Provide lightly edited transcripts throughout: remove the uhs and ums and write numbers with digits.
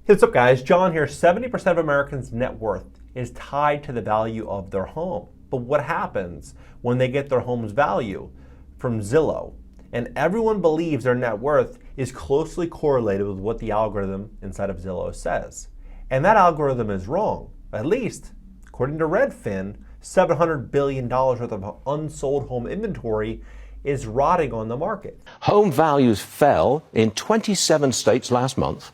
Hey, what's up guys? John here. 70% of Americans' net worth is tied to the value of their home. But what happens when they get their home's value from Zillow? And everyone believes their net worth is closely correlated with what the algorithm inside of Zillow says. And that algorithm is wrong. At least, according to Redfin, $700 billion worth of unsold home inventory is rotting on the market. Home values fell in 27 states last month,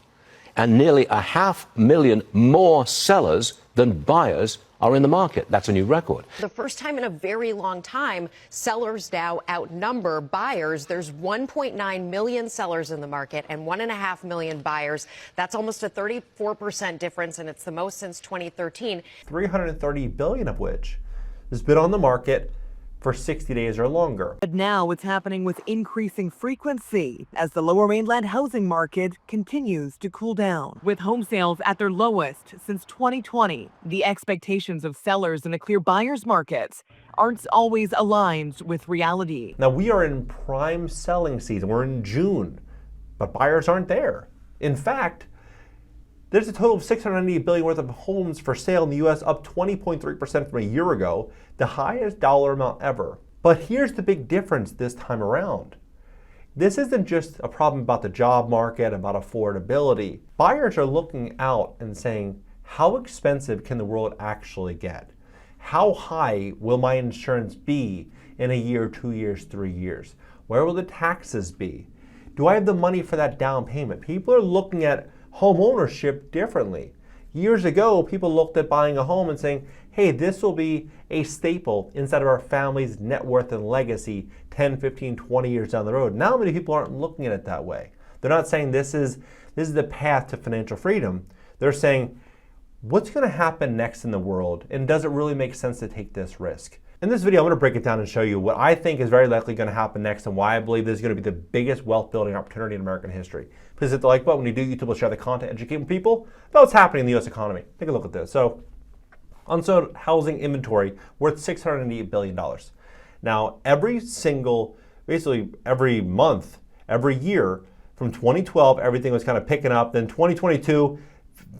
and nearly 500,000 more sellers than buyers are in the market. That's a new record. The first time in a very long time, sellers now outnumber buyers. There's 1.9 million sellers in the market and 1.5 million buyers. That's almost a 34% difference, and it's the most since 2013. $330 billion of which has been on the market for 60 days or longer. But now it's happening with increasing frequency as the lower mainland housing market continues to cool down. With home sales at their lowest since 2020, the expectations of sellers in a clear buyer's market aren't always aligned with reality. Now we are in prime selling season. We're in June, but buyers aren't there. In fact, there's a total of $680 billion worth of homes for sale in the U.S., up 20.3% from a year ago, the highest dollar amount ever. But here's the big difference this time around. This isn't just a problem about the job market, about affordability. Buyers are looking out and saying, how expensive can the world actually get? How high will my insurance be in a year, 2 years, 3 years? Where will the taxes be? Do I have the money for that down payment? People are looking at home ownership differently. Years ago, people looked at buying a home and saying, hey, this will be a staple inside of our family's net worth and legacy 10, 15, 20 years down the road. Now many people aren't looking at it that way. They're not saying this is the path to financial freedom. They're saying, what's going to happen next in the world, and does it really make sense to take this risk? In this video, I'm going to break it down and show you what I think is very likely going to happen next and why I believe this is going to be the biggest wealth building opportunity in American history. Please hit the like button. When you do, YouTube will share the content, educating people about what's happening in the U.S. economy. Take a look at this. So, unsold housing inventory worth $608 billion. Now, basically every month, every year, from 2012, everything was kind of picking up. Then 2022,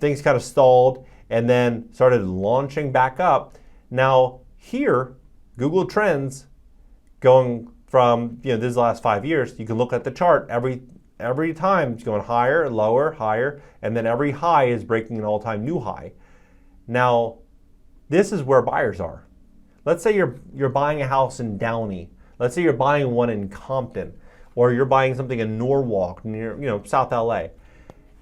things kind of stalled and then started launching back up. Now, here, Google Trends going from, this is the last 5 years, you can look at the chart every time it's going higher, lower, higher, and then every high is breaking an all-time new high. Now, this is where buyers are. Let's say you're buying a house in Downey. Let's say you're buying one in Compton, or you're buying something in Norwalk, near South LA.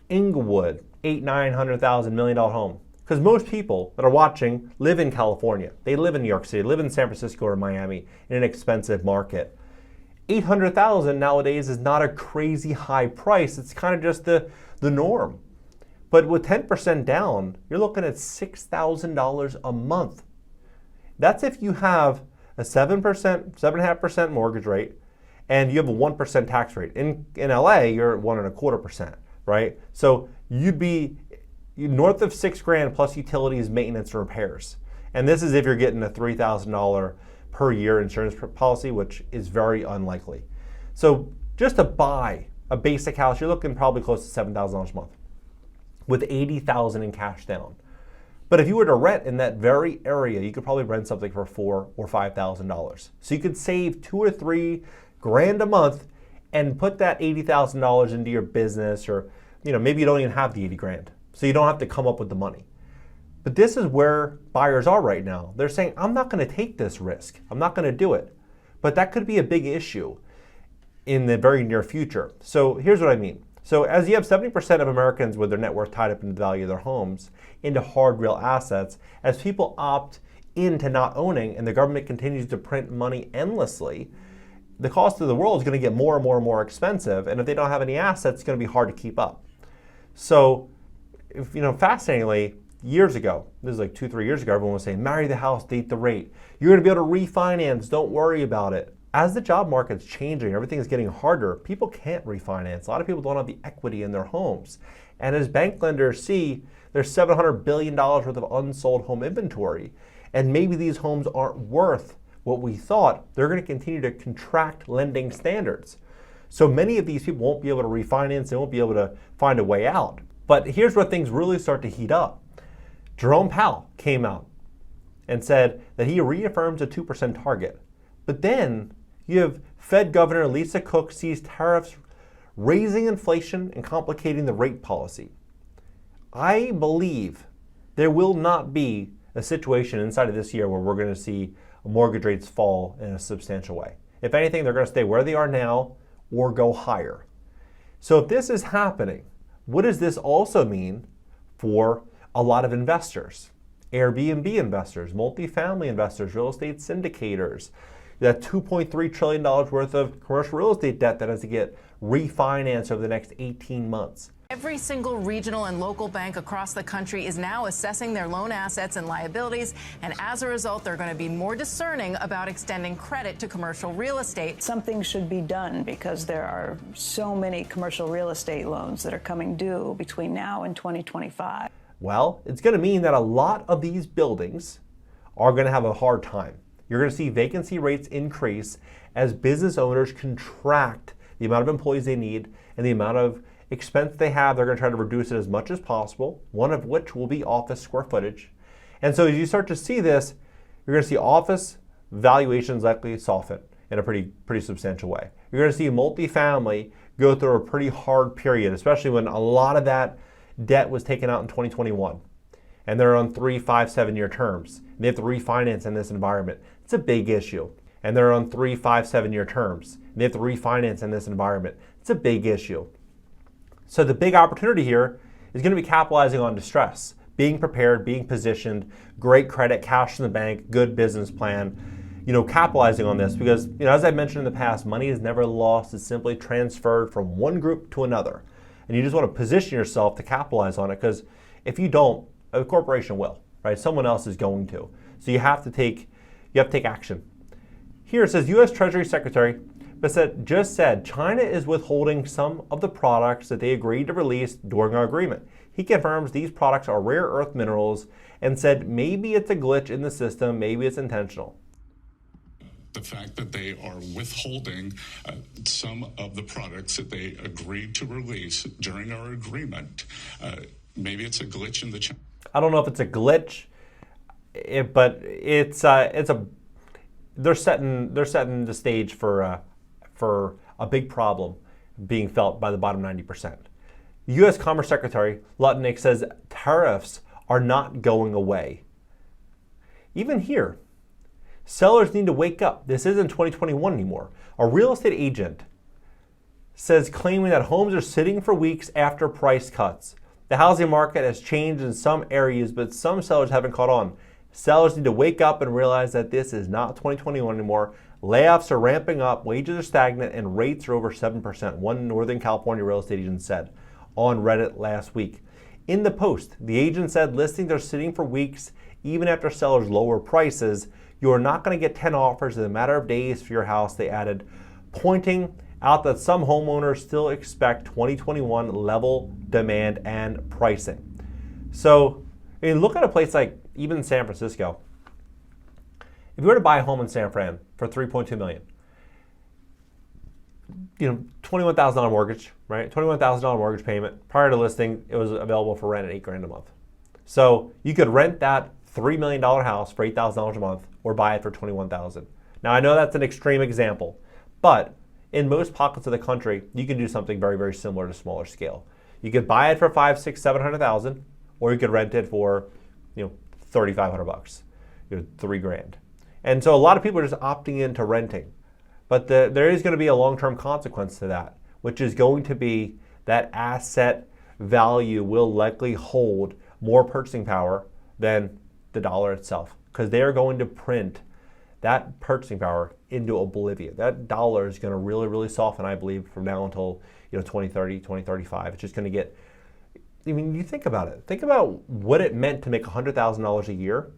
Inglewood, $800,000-900,000 $1 million home. Because most people that are watching live in California. They live in New York City, live in San Francisco or Miami in an expensive market. $800,000 nowadays is not a crazy high price. It's kind of just the norm. But with 10% down, you're looking at $6,000 a month. That's if you have a 7%, 7.5% mortgage rate, and you have a 1% tax rate. In LA, you're at 1.25%, right? So you'd be north of $6,000 plus utilities, maintenance, and repairs. And this is if you're getting a $3,000 per year insurance policy, which is very unlikely. So just to buy a basic house, you're looking probably close to $7,000 a month with $80,000 in cash down. But if you were to rent in that very area, you could probably rent something for $4,000 or $5,000. So you could save $2,000 or $3,000 a month and put that $80,000 into your business, or maybe you don't even have the $80,000. So you don't have to come up with the money. But this is where buyers are right now. They're saying, I'm not going to take this risk. I'm not going to do it. But that could be a big issue in the very near future. So here's what I mean. So as you have 70% of Americans with their net worth tied up in the value of their homes into hard real assets, as people opt into not owning and the government continues to print money endlessly, the cost of the world is going to get more and more and more expensive. And if they don't have any assets, it's going to be hard to keep up. So fascinatingly, years ago, this is like 2-3 years ago, everyone was saying, marry the house, date the rate. You're going to be able to refinance, don't worry about it. As the job market's changing, everything is getting harder, people can't refinance. A lot of people don't have the equity in their homes. And as bank lenders see, there's $700 billion worth of unsold home inventory. And maybe these homes aren't worth what we thought. They're going to continue to contract lending standards. So many of these people won't be able to refinance, they won't be able to find a way out. But here's where things really start to heat up. Jerome Powell came out and said that he reaffirms a 2% target. But then you have Fed Governor Lisa Cook sees tariffs raising inflation and complicating the rate policy. I believe there will not be a situation inside of this year where we're going to see mortgage rates fall in a substantial way. If anything, they're going to stay where they are now or go higher. So if this is happening, what does this also mean for a lot of investors? Airbnb investors, multifamily investors, real estate syndicators, that $2.3 trillion worth of commercial real estate debt that has to get refinanced over the next 18 months. Every single regional and local bank across the country is now assessing their loan assets and liabilities, and as a result, they're going to be more discerning about extending credit to commercial real estate. Something should be done because there are so many commercial real estate loans that are coming due between now and 2025. Well, it's going to mean that a lot of these buildings are going to have a hard time. You're going to see vacancy rates increase as business owners contract the amount of employees they need and the amount of expense they have. They're going to try to reduce it as much as possible, one of which will be office square footage. And so as you start to see this, you're going to see office valuations likely soften in a pretty substantial way. You're going to see multifamily go through a pretty hard period, especially when a lot of that debt was taken out in 2021. And they're on 3, 5, 7-year terms. And they have to refinance in this environment. It's a big issue. And they're on 3, 5, 7-year terms. And they have to refinance in this environment. It's a big issue. So the big opportunity here is going to be capitalizing on distress, being prepared, being positioned, great credit, cash in the bank, good business plan, capitalizing on this because, as I mentioned in the past, money is never lost. It's simply transferred from one group to another. And you just want to position yourself to capitalize on it because if you don't, a corporation will, right? Someone else is going to. So you have to take action. Here it says U.S. Treasury Secretary just said China is withholding some of the products that they agreed to release during our agreement. He confirms these products are rare earth minerals and said maybe it's a glitch in the system, maybe it's intentional. The fact that they are withholding some of the products that they agreed to release during our agreement, maybe it's a glitch in the. I don't know if it's a glitch, but they're setting the stage for a big problem being felt by the bottom 90%. The U.S. Commerce Secretary Lutnick says tariffs are not going away. Even here, sellers need to wake up. This isn't 2021 anymore. A real estate agent says claiming that homes are sitting for weeks after price cuts. The housing market has changed in some areas, but some sellers haven't caught on. Sellers need to wake up and realize that this is not 2021 anymore. Layoffs are ramping up, wages are stagnant, and rates are over 7%, one Northern California real estate agent said on Reddit last week. In the post, the agent said listings are sitting for weeks even after sellers lower prices. You are not going to get 10 offers in a matter of days for your house, they added, pointing out that some homeowners still expect 2021 level demand and pricing. So, look at a place like even San Francisco. If you were to buy a home in San Fran for $3.2 million, $21,000 mortgage, right? $21,000 mortgage payment. Prior to listing, it was available for rent at $8,000 a month. So you could rent that $3 million house for $8,000 a month or buy it for $21,000. Now I know that's an extreme example, but in most pockets of the country, you can do something very, very similar to smaller scale. You could buy it for $500,000, $600,000, $700,000, or you could rent it for, $3,500, $3,000. And so a lot of people are just opting into renting. But there is going to be a long-term consequence to that, which is going to be that asset value will likely hold more purchasing power than the dollar itself, because they are going to print that purchasing power into oblivion. That dollar is going to really, really soften, I believe, from now until 2030, 2035. It's just going to get, you think about it. Think about what it meant to make $100,000 a year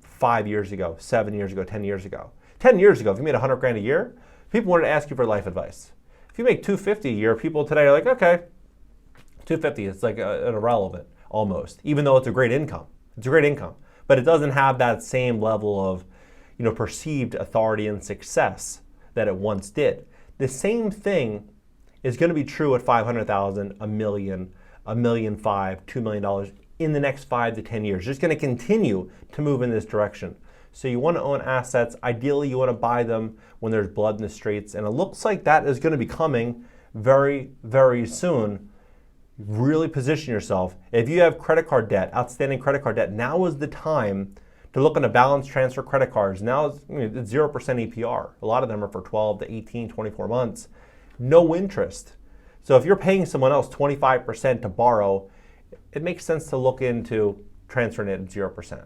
5 years ago, 7 years ago, 10 years ago. 10 years ago, if you made $100,000 a year, people wanted to ask you for life advice. If you make $250 a year, people today are like, okay, $250, it's like irrelevant almost, even though it's a great income. It's a great income, but it doesn't have that same level of perceived authority and success that it once did. The same thing is going to be true at $500,000, $1 million, $1.5 million, $2 million in the next 5 to 10 years. Just going to continue to move in this direction. So you want to own assets. Ideally, you want to buy them when there's blood in the streets. And it looks like that is going to be coming very, very soon. Really position yourself. If you have credit card debt, outstanding credit card debt, now is the time to look into balance transfer credit cards. Now it's 0% APR. A lot of them are for 12 to 18, 24 months. No interest. So if you're paying someone else 25% to borrow, it makes sense to look into transferring it at 0%.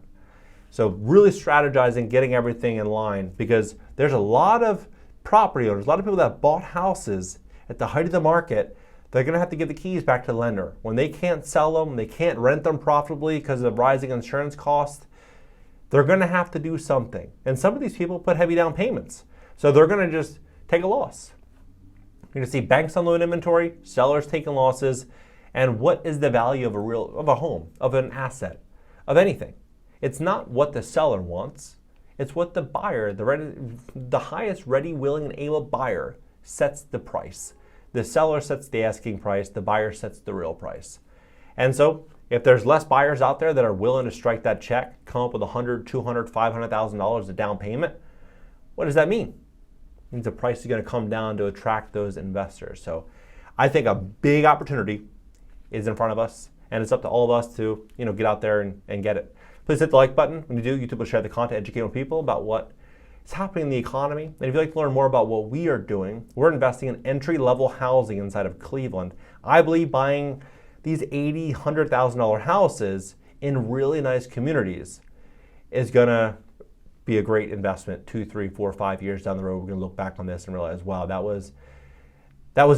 So really strategizing, getting everything in line, because there's a lot of property owners, a lot of people that bought houses at the height of the market. They're going to have to give the keys back to the lender. When they can't sell them, they can't rent them profitably because of rising insurance costs, they're going to have to do something. And some of these people put heavy down payments. So they're going to just take a loss. You're going to see banks unload inventory, sellers taking losses. And what is the value of a home, of an asset, of anything? It's not what the seller wants. It's what the buyer, the highest ready, willing, and able buyer sets the price. The seller sets the asking price, the buyer sets the real price. And so if there's less buyers out there that are willing to strike that check, come up with $100,000, $200,000, $500,000 of down payment, what does that mean? It means the price is going to come down to attract those investors. So I think a big opportunity is in front of us, and it's up to all of us to get out there and get it. Please hit the like button. When you do, YouTube will share the content, educate people about what is happening in the economy. And if you'd like to learn more about what we are doing, we're investing in entry-level housing inside of Cleveland. I believe buying these $80,000, $100,000 houses in really nice communities is going to be a great investment 2, 3, 4, 5 years down the road. We're going to look back on this and realize, wow, that was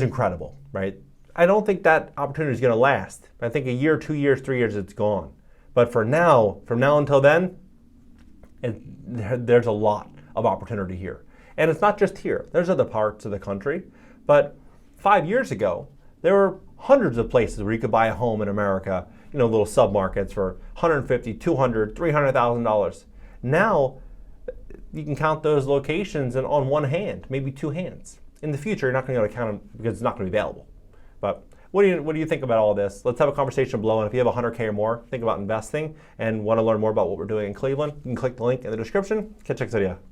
incredible, right? I don't think that opportunity is going to last. I think a year, 2 years, 3 years, it's gone. But for now, from now until then, there's a lot of opportunity here. And it's not just here. There's other parts of the country. But 5 years ago, there were hundreds of places where you could buy a home in America, little submarkets for $150,000, $200,000, $300,000. Now, you can count those locations on one hand, maybe two hands. In the future, you're not going to be able to count them because it's not going to be available. But what do you think about all this? Let's have a conversation below. And if you have $100K or more, think about investing and want to learn more about what we're doing in Cleveland, you can click the link in the description. Catch you next video.